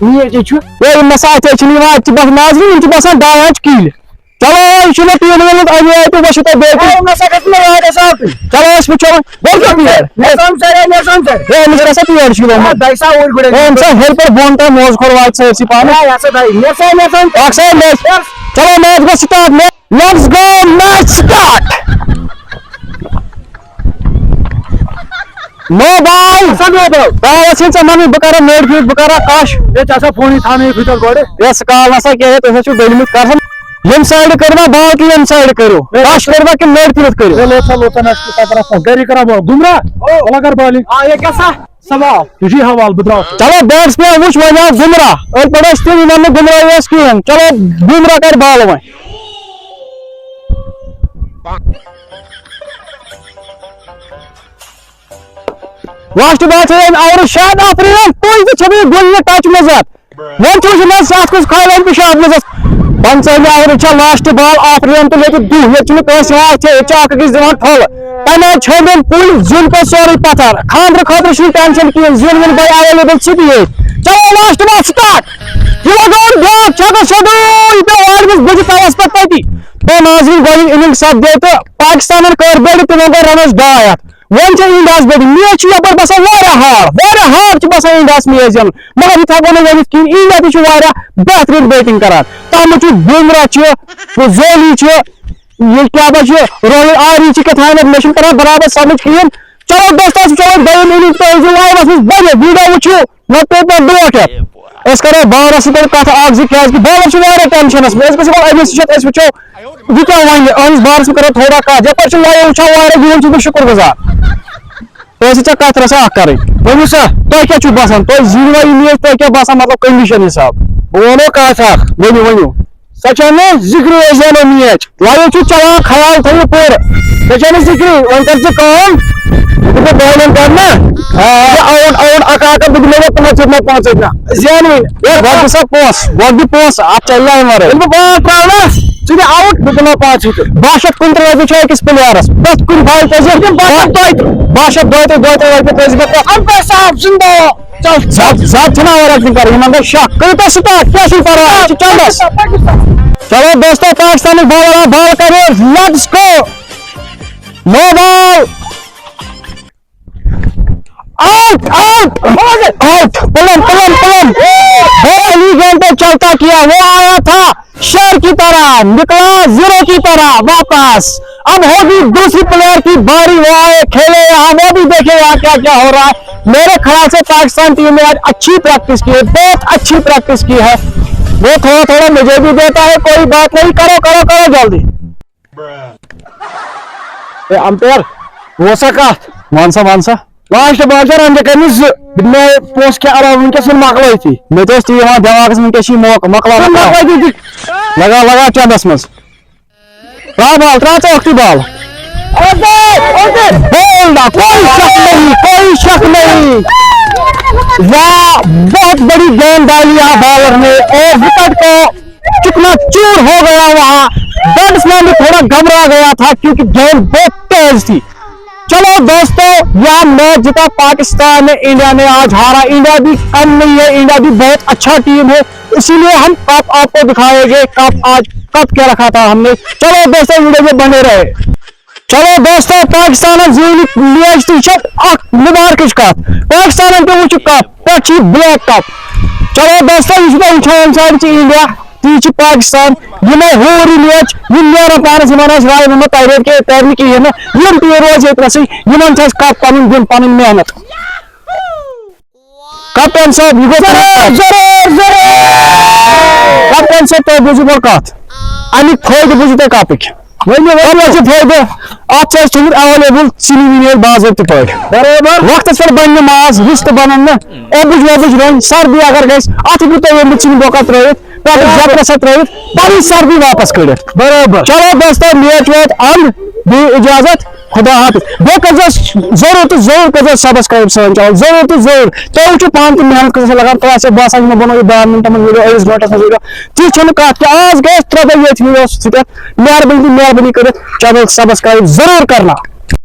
یہ مسا اتنے بس ناظرین بس 2 کِلۍ چلو یہ ٹیم ووٚنمُت اَمہِ آیہِ تہٕ وۄنۍ چھُو تۄہہِ بیٚیہِ چلو أسۍ وٕچھو أمِس ہسا پیڑ چھُ گوٚمُت أمۍ سا ہیٚرِ پٮ۪ٹھ بۄن تام موزٕ کھوٚر واتہِ سٲرسٕے پانَس اکثر میچ چلو match go start let's go match start no ball باس ژےٚ ممی بہٕ کرا نیٹ فیٖڈ بہٕ کرا کش فونی تھانے یس کال نسا کینٛہہ تُہۍ چھِو ڈٔلمٕتۍ کران ییٚمہِ سایڈٕ کٔروا بال کہِ ییٚمہِ سایڈٕ کٔرِو کش کٔروا کِنہٕ نیٹ فیٖڈ کٔرِو گمراہ سوال تجی حوال بدراو چلو بیٹس مین وٕچھ وۄنۍ آو گُمراہ أتھۍ پٮ۪ٹھ ٲسۍ تِم یِمن نہٕ گُمراہی ٲس کِہیٖنۍ چلو گُمراہ کَرِ بالہٕ وۄنۍ لاسٹ بال چھِ أمۍ اورٕ شاید آفریٖن تُہۍ تہِ چھِو یہِ گُلہِ ٹچ منٛز وۄنۍ چھُ وٕچھُن اَتھ کُس کھالان پِشاب منٛز 15 اورٕ چھےٚ لاسٹ بال آفریٖن تہٕ ییٚتہِ دُہ ییٚتہِ چھُنہٕ کٲنٛسہِ یِوان اَتھِ ییٚتہِ چھِ اکھ أکِس دِوان ٹھۄلہٕ تَمہِ آیہِ چھٲنٛبِن پُلۍ زیُن پَتہٕ سورُے پَتھر خانٛدرٕ خٲطرٕ چھُنہٕ ٹٮ۪نشن کِہیٖنۍ زیُن ویُن بَنہِ ایویلیبٕل سُہ تہِ ییٚتہِ چلو لاسٹ بال سٹارٹ یہِ لگاوُن بیٛاکھ چھکہٕ سیوٚدُے یہِ پیوٚو وارِ منٛز بٕجہِ تَوَس پَتہٕ تٔتی تہٕ ناظریٖن گۄڈٕنِچ اِنِنٛگ سپدے تہٕ پاکِستانن کٔر بٔڑِ تِمو گٔے رنٕز 2 ہتھ وۄنۍ چھِ اِنڈیاہَس بٔڑِ میچ چھُ یپٲرۍ باسان واریاہ ہارڈ چھُ باسان اِنڈیاہَس میچ زینُن مگر یِتھ ہٮ۪کو نہٕ ؤنِتھ کِہیٖنۍ اِنڈیا تہِ چھُ واریاہ بہتریٖن بیٹِنٛگ کران تَتھ منٛز چھُ بُمرا چھُ زولی چھُ یہِ کیٛاہ با چھُ روہِت آری چھِ کیٛاہ مےٚ چھُنہٕ تران برابر سمجھ کِہیٖنۍ چلو دوستو أسۍ وٕچھو وۄنۍ دوٚیِم اِنِنٛگ تُہۍ ٲسۍزیو لایوَس منٛز بَنہِ ویٖڈیو وٕچھِو وۄنۍ پیٚیہِ پَتہٕ برونٛٹھ یَتھ أسۍ کرو بالرَس سۭتۍ کَتھ اکھ زٕ کیٛازِکہِ بالر چھُ واریاہ ٹٮ۪نشنَس منٛز أسۍ گژھو أمِس نِش أسۍ وٕچھو یہِ کیٛاہ وَنہِ أہٕنٛدِس بارَس منٛز کرو تھوڑا کَتھ یَپٲرۍ چھُ لایِو وٕچھان واریاہ یِہُنٛد چھُس بہٕ شُکُر گُزار تۄہہِ سۭتۍ چھےٚ کَتھ رژھا اکھ کَرٕنۍ ؤنِو سا تۄہہِ کیٛاہ چھُو باسان تۄہہِ زیٖنوا یہِ میچ تۄہہِ کیٛاہ باسان مطلب کٔنڈِشن حِساب بہٕ وَنو کَتھ اکھ ؤنِو سۄ چھےٚ نہٕ ذِکرٕے أسۍ زینو میچ لایِو چھُ چلان خیال تھٲیِو پوٗرٕ سۄ چھےٚ نہٕ ذِکرٕے وۄنۍ کر ژٕ کٲم بہٕ بالِنٛگ کَرٕ نا اکھ بہٕ دِمے ژےٚ 5 زینوٕنۍ گۄڈٕ دِ سا پونٛسہٕ گۄڈٕ دِ پونٛسہٕ اَتھ چلہِ نہٕ اَمہِ وَرٲے ییٚلہِ بہٕ بال تراونا ژٕ دِ آوُٹ بہٕ دِمو 500 229 رۄپیہِ چھُ أکِس پٕلیرَس پرٛٮ۪تھ کُنہِ بالہِ پَزِ 232 رۄپیہِ پَزِ مےٚ زیادٕ چھِنہ اوٚوَر ایکٹِنٛگ کَرٕنۍ یِمن گژھِ شک کٔرِو تُہۍ سٹارٹ کیٛاہ چھُنہٕ پرواے یہِ چھُ چنٛدس چلو دوستو پاکستانٕکۍ بالر بال کرِ let's go know ball out پلن علی گیند پہ چلتا کیا وہ آیا تھا شیر کی طرح نکلا 0 کی طرح واپس اب ہوگی دوسری پلیئر کی باری وہ آئے کھیلے یہاں وہ بھی دیکھے یہاں کیا کیا ہو رہا ہے میرے خیال سے پاکستان ٹیم نے آج اچھی پریکٹس کی ہے بہت اچھی پریکٹس کی ہے وہ تھوڑا مجھے بھی دیتا ہے کوئی بات نہیں کرو جلدی امپیر وہ سا کتھ ون سا لاسٹ بال چھےٚ رنٛجہِ کٔرمٕژ 2 مےٚ پونٛسہٕ کیٚنٛہہ علاوٕ وٕنکیٚس چھُنہٕ مۄکلٲیتھٕے مےٚ تہِ اوس تی یِوان دٮ۪ماغس وٕنکیٚس چھُے مۄکلا لگا چندس منٛز ترٛاو بال ترٛاو ژٕ ٲکھتٕے بال کوئی شک نہیں واہ بہت بڑی گیند ڈالی یہاں بالر نے اور وکٹ کو چکنا چور ہو گیا وہاں بیٹسمین بھی تھوڑا گھبرا گیا تھا کیونکہ گیند بہت تیز تھی چلو دوستو یہاں میچ جیتا پاکستان نے انڈیا نے آج ہارا انڈیا بھی کم نہیں ہے انڈیا بھی بہت اچھا ٹیم ہے اسی لیے ہم کپ آپ کو دکھائیں گے کپ آج کپ کیا رکھا تھا ہم نے چلو دوستو ویڈیو میں بنے رہے چلو دوستو پاکستان زیٖنۍ میچ تہِ چھِ اکھ مُبارکٕچ کتھ پاکستانن تہِ وٕچھ کپ پٮ۪ٹھ چھِ بلیک کپ چلو دوستو یہِ چھُ تۄہہِ وٕچھان اَمہِ سایڈٕ چھِ انڈیا تی چھِ پاکستان یِمے ہور میچ یِم نیران پانس یِمن آسہِ راے محمد ترِ نہٕ کِہیٖنۍ نہٕ یِم تہِ روزِ ییٚتنسٕے یِمن چھِ اَسہِ کپ پنُن دیُن پنٕنۍ محنت کپتان صٲب یہِ گوٚو کپتان صٲب تُہۍ بوٗزِو گۄڈٕ کتھ امیُک فٲیدٕ بوٗزِو تُہۍ کپٕکۍ کپس چھُ فٲیدٕ اتھ چھِ اَسہِ تھوٚمُت ایویلیبل سِنۍ وِنۍ باضٲبطہٕ پٲٹھۍ برابر وقتس پٮ۪ٹھ بنہِ نہٕ ماز رِستہٕ بنن نہٕ اوٚبٕج ووٚبٕج رَنہِ سردی اگر گژھِ اتھ ہیٚکِو تُہۍ ییٚمہِ ژِنہِ بۄکا ترٲوِتھ پٮ۪ٹھٕ زبرسا ترٲوِتھ پنٕنۍ سردی واپس کٔڑِتھ برابر چلو دوستو میچ ووت اند بیٚیہِ اِجازت خدا حافظ بیٚیہِ کٔرۍزیو ضروٗر تہٕ ضروٗر کٔرۍزیو سبسکرایب سٲنۍ چنل ضروٗر تہٕ ضروٗر تُہۍ وٕچھِو پانہٕ تہِ محنت کۭژاہ چھِ لگان تۄہہِ آسیو باسان یِمو بنوو یہِ 10 مِنٹن منٛز ویٖڈیو 1 گٲنٛٹس منٛز ویٖڈیو تہِ چھنہٕ کتھ کہِ آز گٔے أسۍ 3 دۄہ ییٚتھۍ ویٖڈیوس سۭتۍ مہربٲنی کٔرِتھ چنل سبسکرایب ضروٗر کرنا